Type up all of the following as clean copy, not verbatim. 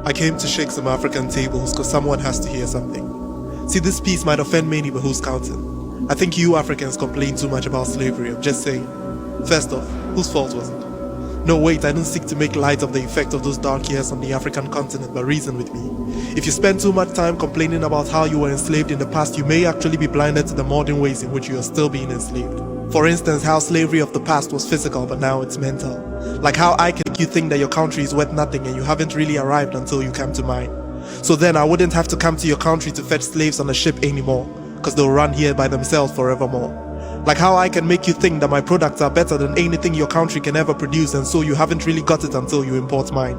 I came to shake some African tables because someone has to hear something. See, this piece might offend many, but who's counting? I think you Africans complain too much about slavery. I'm just saying. First off, whose fault was it? No, wait, I don't seek to make light of the effect of those dark years on the African continent, but reason with me. If you spend too much time complaining about how you were enslaved in the past, you may actually be blinded to the modern ways in which you are still being enslaved. For instance, how slavery of the past was physical, but now it's mental. Like how I can make you think that your country is worth nothing and you haven't really arrived until you come to mine. So then I wouldn't have to come to your country to fetch slaves on a ship anymore, because they'll run here by themselves forevermore. Like how I can make you think that my products are better than anything your country can ever produce, and so you haven't really got it until you import mine.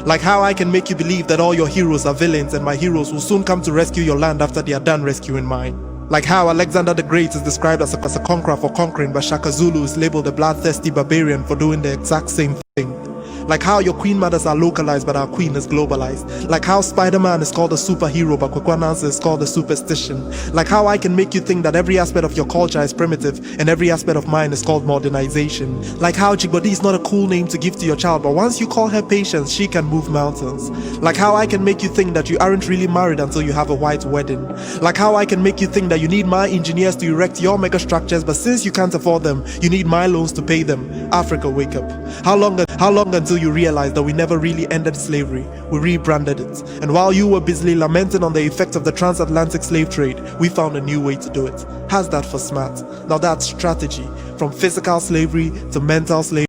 Like how I can make you believe that all your heroes are villains and my heroes will soon come to rescue your land after they are done rescuing mine. Like how Alexander the Great is described as a conqueror for conquering, but Shaka Zulu is labeled a bloodthirsty barbarian for doing the exact same thing. Like how your queen mothers are localized but our queen is globalized. Like how Spider-Man is called a superhero but Kwekwanansa is called a superstition. Like how I can make you think that every aspect of your culture is primitive and every aspect of mine is called modernization. Like how Jigbodi is not a cool name to give to your child, but once you call her Patience, she can move mountains. Like how I can make you think that you aren't really married until you have a white wedding. Like how I can make you think that you need my engineers to erect your mega structures, but since you can't afford them, you need my loans to pay them. Africa, wake up. How long until you realize that we never really ended slavery? We rebranded it. And while you were busily lamenting on the effect of the transatlantic slave trade, we found a new way to do it. How's that for smart? Now that's strategy. From physical slavery to mental slavery.